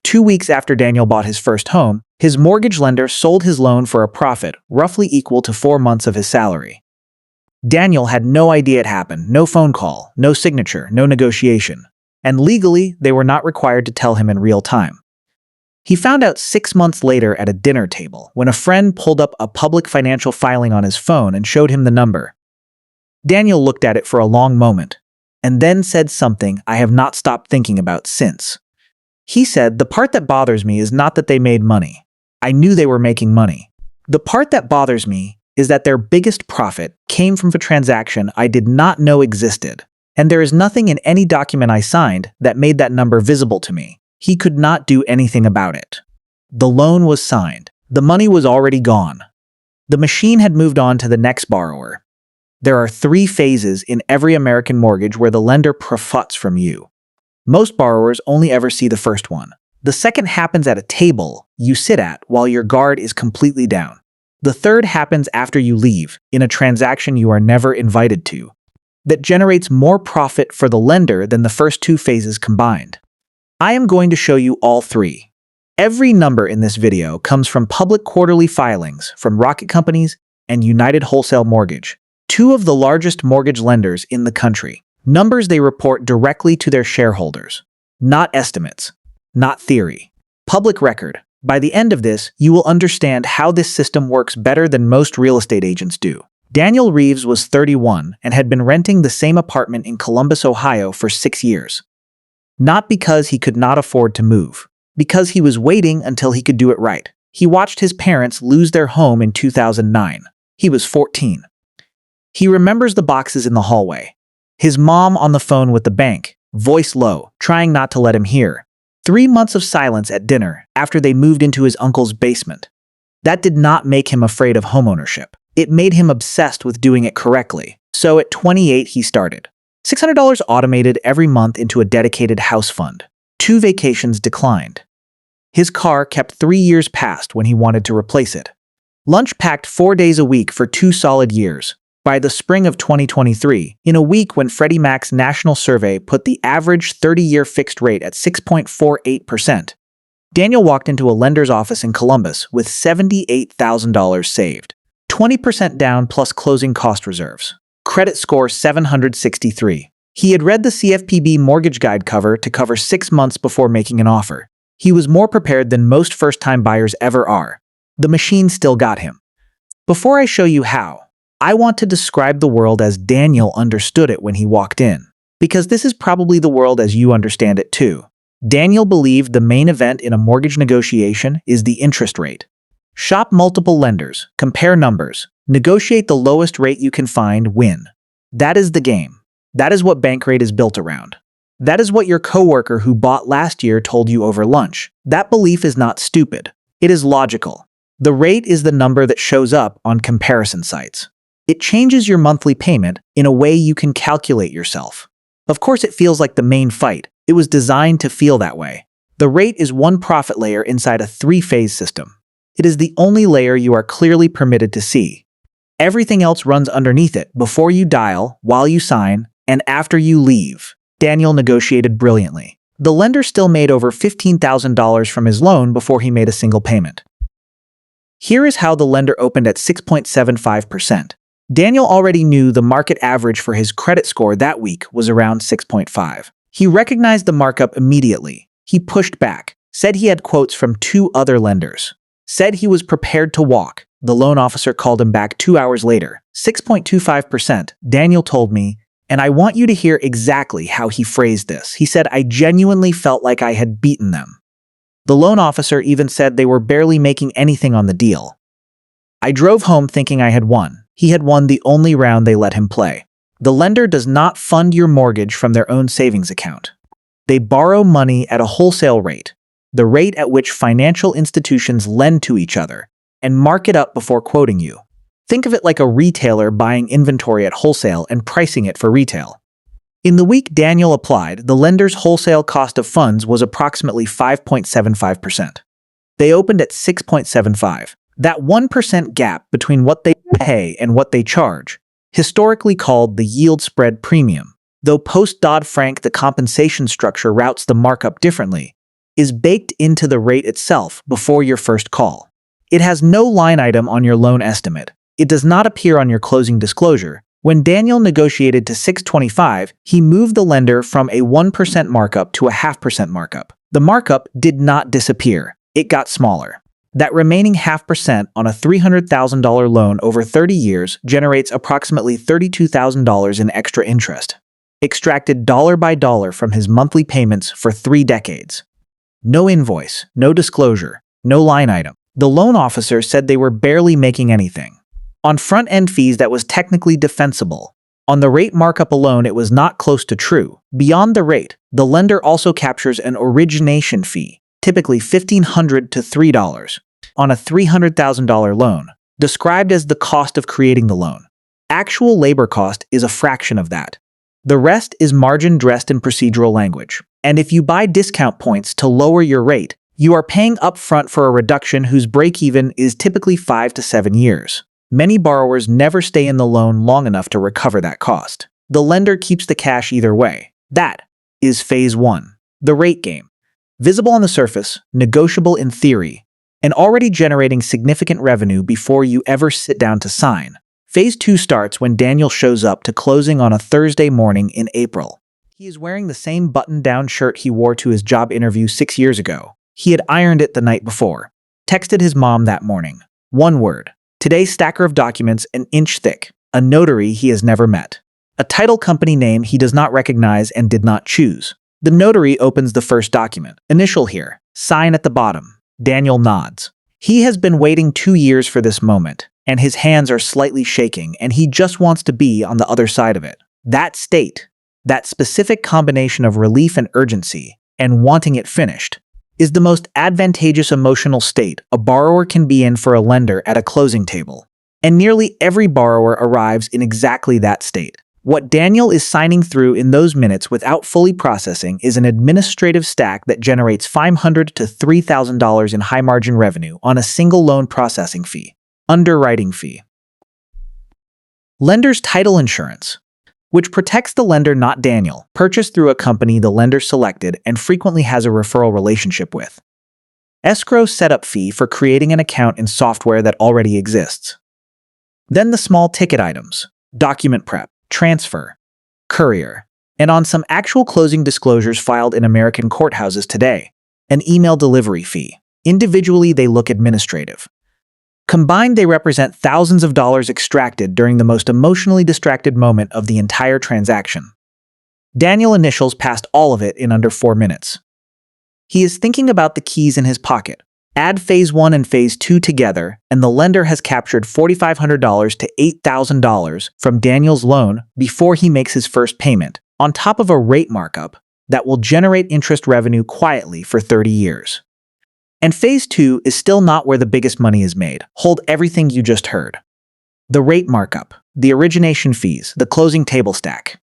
2 weeks after Daniel bought his first home, his mortgage lender sold his loan for a profit roughly equal to 4 months of his salary. Daniel had no idea it happened, no phone call, no signature, no negotiation, and legally they were not required to tell him in real time. He found out 6 months later at a dinner table when a friend pulled up a public financial filing on his phone and showed him the number. Daniel looked at it for a long moment, and then said something I have not stopped thinking about since. He said, "The part that bothers me is not that they made money. I knew they were making money. The part that bothers me is that their biggest profit came from a transaction I did not know existed, and there is nothing in any document I signed that made that number visible to me. He could not do anything about it. The loan was signed. The money was already gone. The machine had moved on to the next borrower. There are 3 phases in every American mortgage where the lender profits from you. Most borrowers only ever see the first one. The second happens at a table you sit at while your guard is completely down. The third happens after you leave, in a transaction you are never invited to, that generates more profit for the lender than the first 2 phases combined. I am going to show you all 3. Every number in this video comes from public quarterly filings from Rocket Companies and United Wholesale Mortgage, 2 of the largest mortgage lenders in the country. Numbers they report directly to their shareholders. Not estimates. Not theory. Public record. By the end of this, you will understand how this system works better than most real estate agents do. Daniel Reeves was 31 and had been renting the same apartment in Columbus, Ohio for 6 years. Not because he could not afford to move, because he was waiting until he could do it right. He watched his parents lose their home in 2009. He was 14. He remembers the boxes in the hallway. His mom on the phone with the bank, voice low, trying not to let him hear. 3 months of silence at dinner after they moved into his uncle's basement. That did not make him afraid of homeownership. It made him obsessed with doing it correctly. So at 28 he started. $600 automated every month into a dedicated house fund. 2 vacations declined. His car kept 3 years past when he wanted to replace it. Lunch packed 4 days a week for 2 solid years. By the spring of 2023, in a week when Freddie Mac's national survey put the average 30-year fixed rate at 6.48%, Daniel walked into a lender's office in Columbus with $78,000 saved. 20% down plus closing cost reserves. Credit score 763. He had read the CFPB mortgage guide cover to cover 6 months before making an offer. He was more prepared than most first-time buyers ever are. The machine still got him. Before I show you how, I want to describe the world as Daniel understood it when he walked in, because this is probably the world as you understand it too. Daniel believed the main event in a mortgage negotiation is the interest rate. Shop multiple lenders, compare numbers, negotiate the lowest rate you can find, win. That is the game. That is what Bankrate is built around. That is what your coworker who bought last year told you over lunch. That belief is not stupid. It is logical. The rate is the number that shows up on comparison sites. It changes your monthly payment in a way you can calculate yourself. Of course, it feels like the main fight. It was designed to feel that way. The rate is one profit layer inside a 3-phase system. It is the only layer you are clearly permitted to see. Everything else runs underneath it before you dial, while you sign, and after you leave. Daniel negotiated brilliantly. The lender still made over $15,000 from his loan before he made a single payment. Here is how the lender opened at 6.75%. Daniel already knew the market average for his credit score that week was around 6.5. He recognized the markup immediately. He pushed back, said he had quotes from 2 other lenders, said he was prepared to walk. The loan officer called him back 2 hours later. 6.25%, Daniel told me, and I want you to hear exactly how he phrased this. He said, "I genuinely felt like I had beaten them." The loan officer even said they were barely making anything on the deal. I drove home thinking I had won. He had won the only round they let him play. The lender does not fund your mortgage from their own savings account. They borrow money at a wholesale rate, the rate at which financial institutions lend to each other, and mark it up before quoting you. Think of it like a retailer buying inventory at wholesale and pricing it for retail. In the week Daniel applied, the lender's wholesale cost of funds was approximately 5.75%. They opened at 6.75. That 1% gap between what they pay and what they charge, historically called the yield spread premium. Though post-Dodd-Frank the compensation structure routes the markup differently, is baked into the rate itself before your first call. It has no line item on your loan estimate. It does not appear on your closing disclosure. When Daniel negotiated to 625, he moved the lender from a 1% markup to a 0.5% markup. The markup did not disappear. It got smaller. That remaining 0.5% on a $300,000 loan over 30 years generates approximately $32,000 in extra interest, extracted dollar by dollar from his monthly payments for 3 decades. No invoice, no disclosure, no line item. The loan officer said they were barely making anything. On front-end fees, that was technically defensible. On the rate markup alone, it was not close to true. Beyond the rate, the lender also captures an origination fee, typically $1,500 to $3, on a $300,000 loan, described as the cost of creating the loan. Actual labor cost is a fraction of that. The rest is margin dressed in procedural language. And if you buy discount points to lower your rate, you are paying upfront for a reduction whose break-even is typically 5 to 7 years. Many borrowers never stay in the loan long enough to recover that cost. The lender keeps the cash either way. That is phase 1, the rate game. Visible on the surface, negotiable in theory, and already generating significant revenue before you ever sit down to sign. Phase 2 starts when Daniel shows up to closing on a Thursday morning in April. He is wearing the same button-down shirt he wore to his job interview 6 years ago. He had ironed it the night before. Texted his mom that morning. One word. Today's stacker of documents an inch thick. A notary he has never met. A title company name he does not recognize and did not choose. The notary opens the first document. Initial here. Sign at the bottom. Daniel nods. He has been waiting 2 years for this moment, and his hands are slightly shaking, and he just wants to be on the other side of it. That state, that specific combination of relief and urgency, and wanting it finished, is the most advantageous emotional state a borrower can be in for a lender at a closing table. And nearly every borrower arrives in exactly that state. What Daniel is signing through in those minutes without fully processing is an administrative stack that generates $500 to $3,000 in high-margin revenue on a single loan processing fee. Underwriting fee. Lender's title insurance, which protects the lender, not Daniel, purchased through a company the lender selected and frequently has a referral relationship with. Escrow setup fee for creating an account in software that already exists. Then the small ticket items, document prep, transfer, courier, and on some actual closing disclosures filed in American courthouses today, an email delivery fee. Individually, they look administrative. Combined, they represent thousands of dollars extracted during the most emotionally distracted moment of the entire transaction. Daniel initials past all of it in under 4 minutes. He is thinking about the keys in his pocket. Add phase 1 and phase 2 together, and the lender has captured $4,500 to $8,000 from Daniel's loan before he makes his first payment, on top of a rate markup that will generate interest revenue quietly for 30 years. And phase 2 is still not where the biggest money is made. Hold everything you just heard. The rate markup, the origination fees, the closing table stack.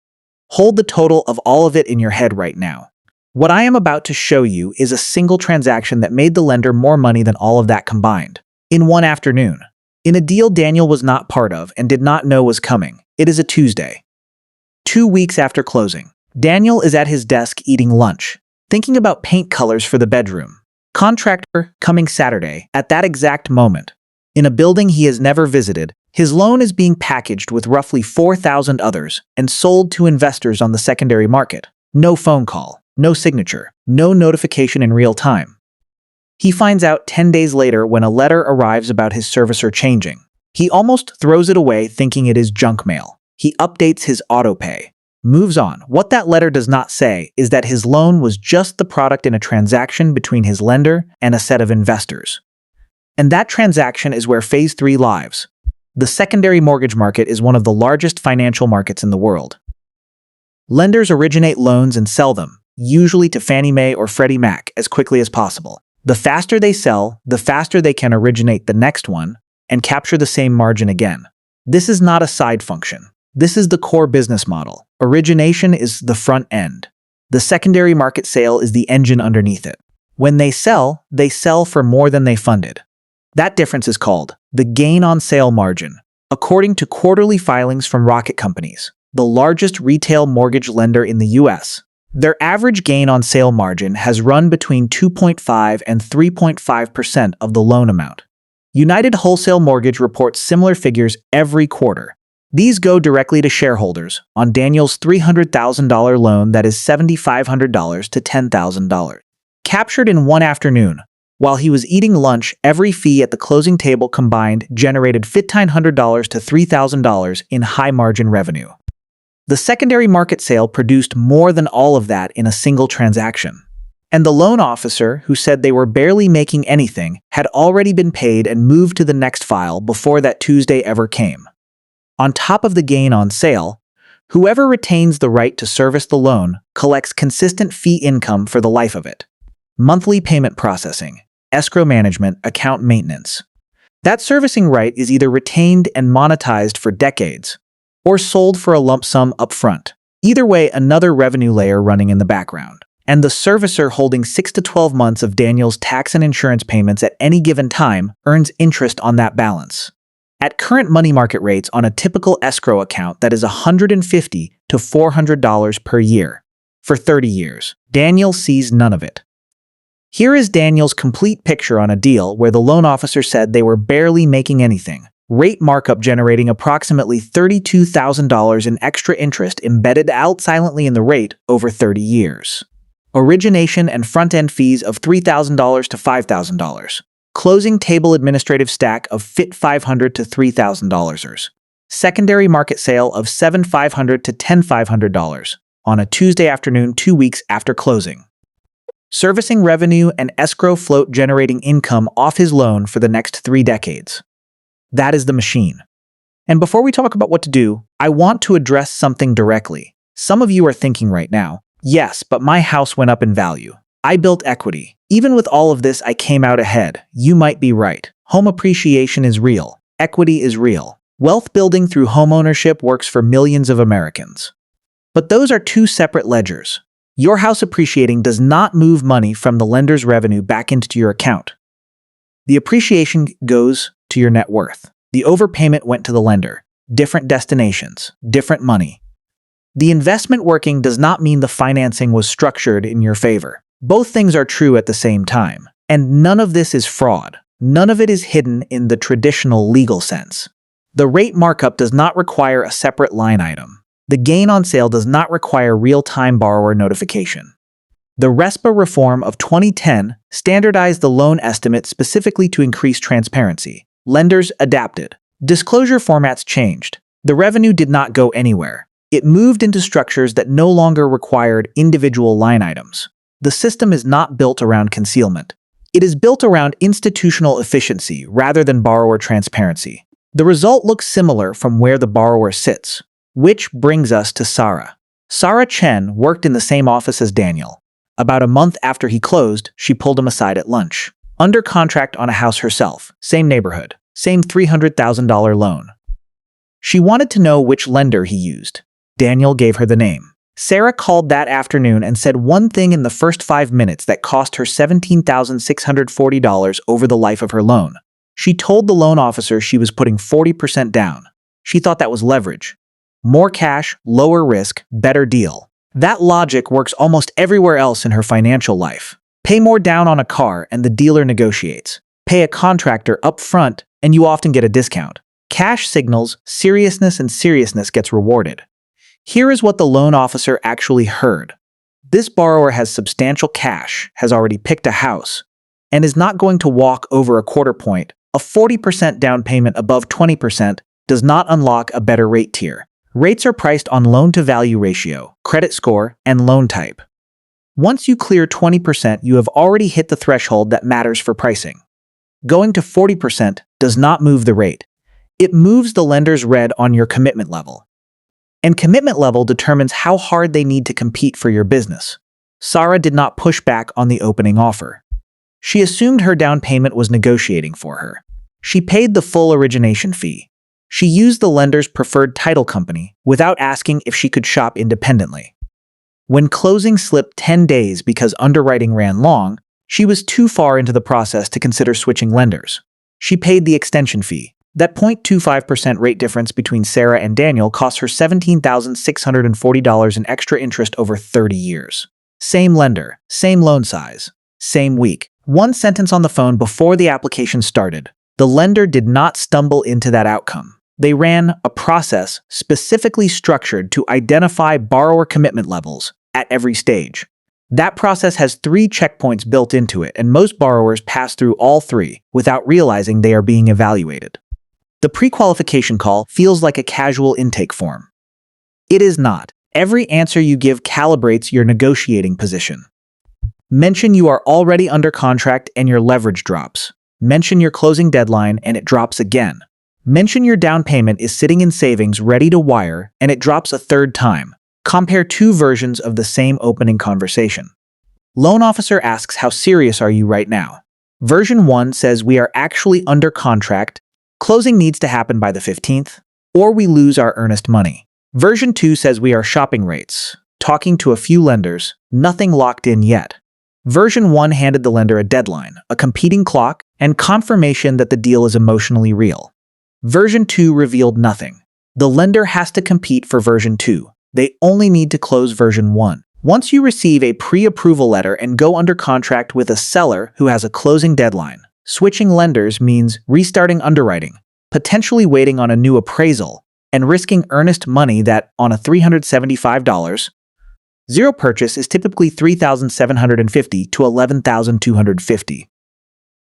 Hold the total of all of it in your head right now. What I am about to show you is a single transaction that made the lender more money than all of that combined. In one afternoon. In a deal Daniel was not part of and did not know was coming. It is a Tuesday. 2 weeks after closing. Daniel is at his desk eating lunch, thinking about paint colors for the bedroom. Contractor coming Saturday. At that exact moment, in a building he has never visited, his loan is being packaged with roughly 4,000 others and sold to investors on the secondary market. No phone call, no signature, no notification in real time. He finds out 10 days later when a letter arrives about his servicer changing. He almost throws it away thinking it is junk mail. He updates his autopay. Moves on. What that letter does not say is that his loan was just the product in a transaction between his lender and a set of investors. And that transaction is where phase 3 lives. The secondary mortgage market is one of the largest financial markets in the world. Lenders originate loans and sell them, usually to Fannie Mae or Freddie Mac, as quickly as possible. The faster they sell, the faster they can originate the next one and capture the same margin again. This is not a side function. This is the core business model. Origination is the front end. The secondary market sale is the engine underneath it. When they sell for more than they funded. That difference is called the gain on sale margin. According to quarterly filings from Rocket Companies, the largest retail mortgage lender in the US, Their average gain on sale margin has run between 2.5 and 3.5% of the loan amount. United Wholesale Mortgage reports similar figures every quarter. These go directly to shareholders on Daniel's $300,000 loan that is $7,500 to $10,000. Captured in one afternoon, while he was eating lunch, every fee at the closing table combined generated $1,500 to $3,000 in high-margin revenue. The secondary market sale produced more than all of that in a single transaction. And the loan officer, who said they were barely making anything, had already been paid and moved to the next file before that Tuesday ever came. On top of the gain on sale, whoever retains the right to service the loan collects consistent fee income for the life of it. Monthly payment processing, escrow management, account maintenance. That servicing right is either retained and monetized for decades, or sold for a lump sum upfront. Either way, another revenue layer running in the background. And the servicer holding 6 to 12 months of Daniel's tax and insurance payments at any given time earns interest on that balance. At current money market rates on a typical escrow account, that is $150 to $400 per year. For 30 years, Daniel sees none of it. Here is Daniel's complete picture on a deal where the loan officer said they were barely making anything. Rate markup generating approximately $32,000 in extra interest embedded out silently in the rate over 30 years. Origination and front-end fees of $3,000 to $5,000. Closing table administrative stack of $500 to $3,000. Secondary market sale of $7,500 to $10,500 on a Tuesday afternoon 2 weeks after closing. Servicing revenue and escrow float generating income off his loan for the next 3 decades. That is the machine. And before we talk about what to do, I want to address something directly. Some of you are thinking right now, yes, but my house went up in value. I built equity. Even with all of this, I came out ahead. You might be right. Home appreciation is real. Equity is real. Wealth building through homeownership works for millions of Americans. But those are two separate ledgers. Your house appreciating does not move money from the lender's revenue back into your account. The appreciation goes to your net worth. The overpayment went to the lender. Different destinations, different money. The investment working does not mean the financing was structured in your favor. Both things are true at the same time. And none of this is fraud. None of it is hidden in the traditional legal sense. The rate markup does not require a separate line item. The gain on sale does not require real-time borrower notification. The RESPA reform of 2010 standardized the loan estimate specifically to increase transparency. Lenders adapted. Disclosure formats changed. The revenue did not go anywhere. It moved into structures that no longer required individual line items. The system is not built around concealment. It is built around institutional efficiency rather than borrower transparency. The result looks similar from where the borrower sits. Which brings us to Sarah. Sarah Chen worked in the same office as Daniel. About a month after he closed, she pulled him aside at lunch. Under contract on a house herself, same neighborhood, same $300,000 loan. She wanted to know which lender he used. Daniel gave her the name. Sarah called that afternoon and said one thing in the first 5 minutes that cost her $17,640 over the life of her loan. She told the loan officer she was putting 40% down. She thought that was leverage. More cash, lower risk, better deal. That logic works almost everywhere else in her financial life. Pay more down on a car and the dealer negotiates. Pay a contractor up front and you often get a discount. Cash signals seriousness and seriousness gets rewarded. Here is what the loan officer actually heard. This borrower has substantial cash, has already picked a house, and is not going to walk over a quarter point. A 40% down payment above 20% does not unlock a better rate tier. Rates are priced on loan-to-value ratio, credit score, and loan type. Once you clear 20%, you have already hit the threshold that matters for pricing. Going to 40% does not move the rate. It moves the lender's red on your commitment level. And commitment level determines how hard they need to compete for your business. Sarah did not push back on the opening offer. She assumed her down payment was negotiating for her. She paid the full origination fee. She used the lender's preferred title company without asking if she could shop independently. When closing slipped 10 days because underwriting ran long, she was too far into the process to consider switching lenders. She paid the extension fee. That 0.25% rate difference between Sarah and Daniel cost her $17,640 in extra interest over 30 years. Same lender, same loan size, same week. One sentence on the phone before the application started. The lender did not stumble into that outcome. They ran a process specifically structured to identify borrower commitment levels at every stage. That process has 3 checkpoints built into it, and most borrowers pass through all 3 without realizing they are being evaluated. The pre-qualification call feels like a casual intake form. It is not. Every answer you give calibrates your negotiating position. Mention you are already under contract and your leverage drops. Mention your closing deadline and it drops again. Mention your down payment is sitting in savings ready to wire and it drops a 3rd time. Compare 2 versions of the same opening conversation. Loan officer asks, how serious are you right now? Version 1 says we are actually under contract, closing needs to happen by the 15th, or we lose our earnest money. Version 2 says we are shopping rates, talking to a few lenders, nothing locked in yet. Version 1 handed the lender a deadline, a competing clock, and confirmation that the deal is emotionally real. Version 2 revealed nothing. The lender has to compete for version 2. They only need to close version 1. Once you receive a pre-approval letter and go under contract with a seller who has a closing deadline, switching lenders means restarting underwriting, potentially waiting on a new appraisal, and risking earnest money that, on a $375, zero purchase is typically $3,750 to $11,250.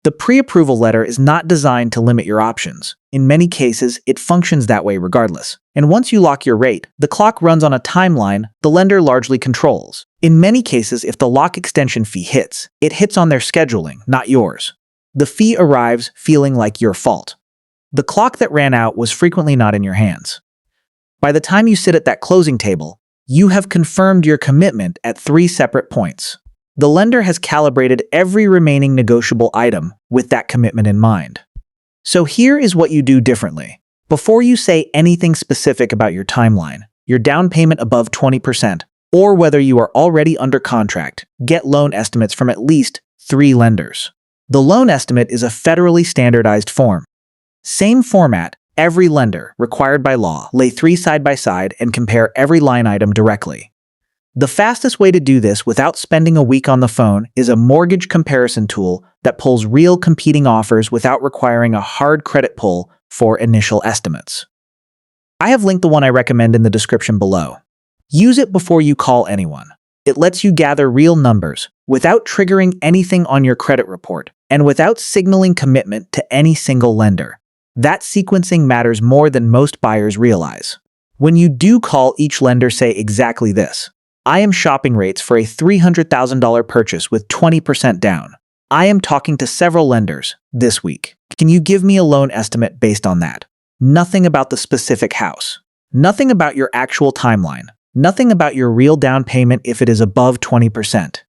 The pre-approval letter is not designed to limit your options. In many cases, it functions that way regardless. And once you lock your rate, the clock runs on a timeline the lender largely controls. In many cases, if the lock extension fee hits, it hits on their scheduling, not yours. The fee arrives feeling like your fault. The clock that ran out was frequently not in your hands. By the time you sit at that closing table, you have confirmed your commitment at 3 separate points. The lender has calibrated every remaining negotiable item with that commitment in mind. So here is what you do differently. Before you say anything specific about your timeline, your down payment above 20%, or whether you are already under contract, get loan estimates from at least 3 lenders. The loan estimate is a federally standardized form. Same format, every lender, required by law, lay 3 side by side and compare every line item directly. The fastest way to do this without spending a week on the phone is a mortgage comparison tool that pulls real competing offers without requiring a hard credit pull for initial estimates. I have linked the one I recommend in the description below. Use it before you call anyone. It lets you gather real numbers without triggering anything on your credit report and without signaling commitment to any single lender. That sequencing matters more than most buyers realize. When you do call, each lender say exactly this. I am shopping rates for a $300,000 purchase with 20% down. I am talking to several lenders this week. Can you give me a loan estimate based on that? Nothing about the specific house. Nothing about your actual timeline. Nothing about your real down payment if it is above 20%.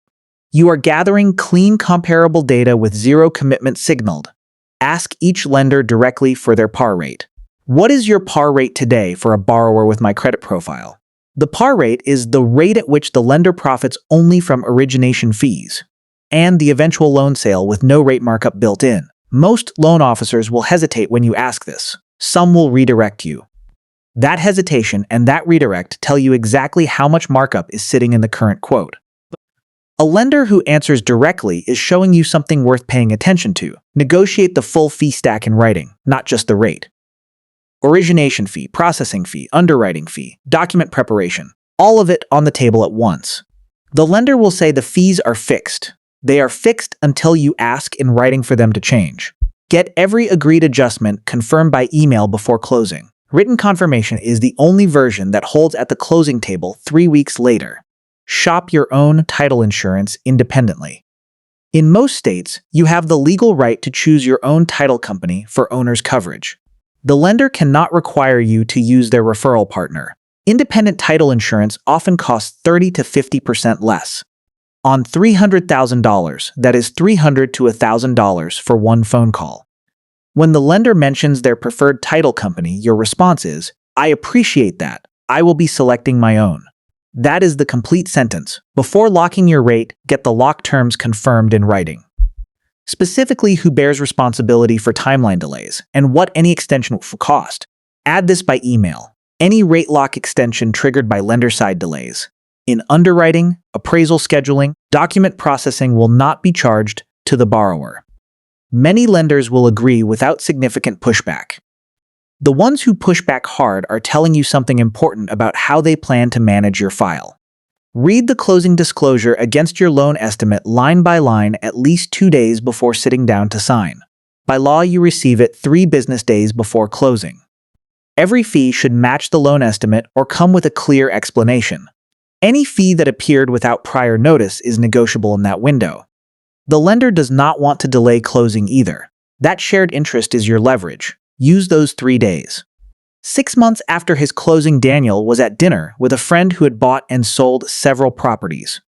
You are gathering clean, comparable data with zero commitment signaled. Ask each lender directly for their par rate. What is your par rate today for a borrower with my credit profile? The par rate is the rate at which the lender profits only from origination fees and the eventual loan sale with no rate markup built in. Most loan officers will hesitate when you ask this. Some will redirect you. That hesitation and that redirect tell you exactly how much markup is sitting in the current quote. A lender who answers directly is showing you something worth paying attention to. Negotiate the full fee stack in writing, not just the rate. Origination fee, processing fee, underwriting fee, document preparation, all of it on the table at once. The lender will say the fees are fixed. They are fixed until you ask in writing for them to change. Get every agreed adjustment confirmed by email before closing. Written confirmation is the only version that holds at the closing table 3 weeks later. Shop your own title insurance independently. In most states, you have the legal right to choose your own title company for owner's coverage. The lender cannot require you to use their referral partner. Independent title insurance often costs 30 to 50% less. On $300,000, that is $300 to $1,000 for one phone call. When the lender mentions their preferred title company, your response is, I appreciate that. I will be selecting my own. That is the complete sentence. Before locking your rate, get the lock terms confirmed in writing. Specifically, who bears responsibility for timeline delays and what any extension will cost. Add this by email. Any rate lock extension triggered by lender-side delays. In underwriting, appraisal scheduling, document processing will not be charged to the borrower. Many lenders will agree without significant pushback. The ones who push back hard are telling you something important about how they plan to manage your file. Read the closing disclosure against your loan estimate line by line at least 2 days before sitting down to sign. By law, you receive it 3 business days before closing. Every fee should match the loan estimate or come with a clear explanation. Any fee that appeared without prior notice is negotiable in that window. The lender does not want to delay closing either. That shared interest is your leverage. Use those 3 days. 6 months after his closing, Daniel was at dinner with a friend who had bought and sold several properties.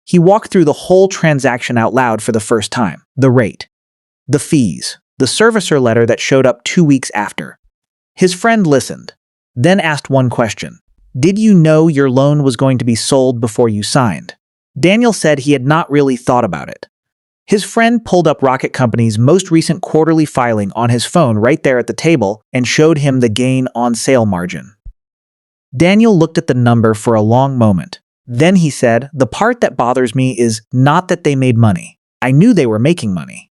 He walked through the whole transaction out loud for the first time. The rate, the fees, the servicer letter that showed up 2 weeks after. His friend listened, then asked one question. Did you know your loan was going to be sold before you signed? Daniel said he had not really thought about it. His friend pulled up Rocket Company's most recent quarterly filing on his phone right there at the table and showed him the gain on sale margin. Daniel looked at the number for a long moment. Then he said, "The part that bothers me is not that they made money. I knew they were making money.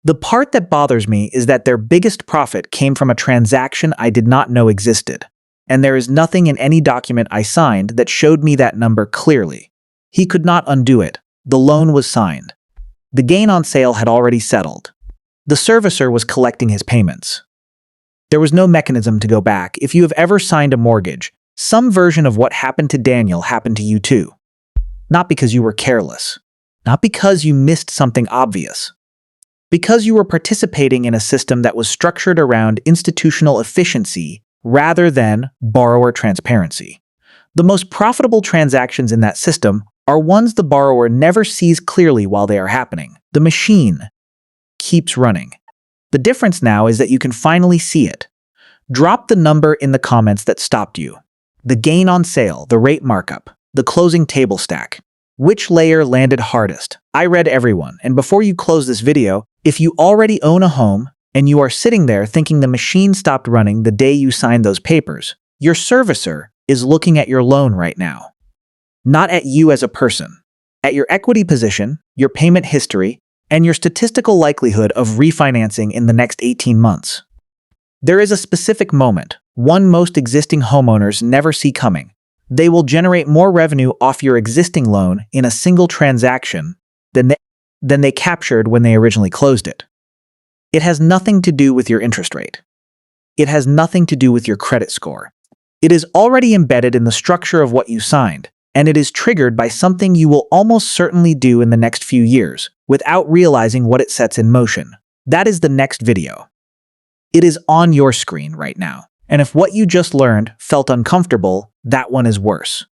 The part that bothers me is that their biggest profit came from a transaction I did not know existed. And there is nothing in any document I signed that showed me that number clearly." He could not undo it. The loan was signed. The gain on sale had already settled. The servicer was collecting his payments. There was no mechanism to go back. If you have ever signed a mortgage, some version of what happened to Daniel happened to you too. Not because you were careless. Not because you missed something obvious. Because you were participating in a system that was structured around institutional efficiency rather than borrower transparency. The most profitable transactions in that system are ones the borrower never sees clearly while they are happening. The machine keeps running. The difference now is that you can finally see it. Drop the number in the comments that stopped you. The gain on sale, the rate markup, the closing table stack. Which layer landed hardest? I read everyone, and before you close this video, if you already own a home and you are sitting there thinking the machine stopped running the day you signed those papers, your servicer is looking at your loan right now. Not at you as a person, at your equity position, your payment history, and your statistical likelihood of refinancing in the next 18 months. There is a specific moment, one most existing homeowners never see coming. They will generate more revenue off your existing loan in a single transaction than they captured when they originally closed it. It has nothing to do with your interest rate. It has nothing to do with your credit score. It is already embedded in the structure of what you signed, and it is triggered by something you will almost certainly do in the next few years, without realizing what it sets in motion. That is the next video. It is on your screen right now, and if what you just learned felt uncomfortable, that one is worse.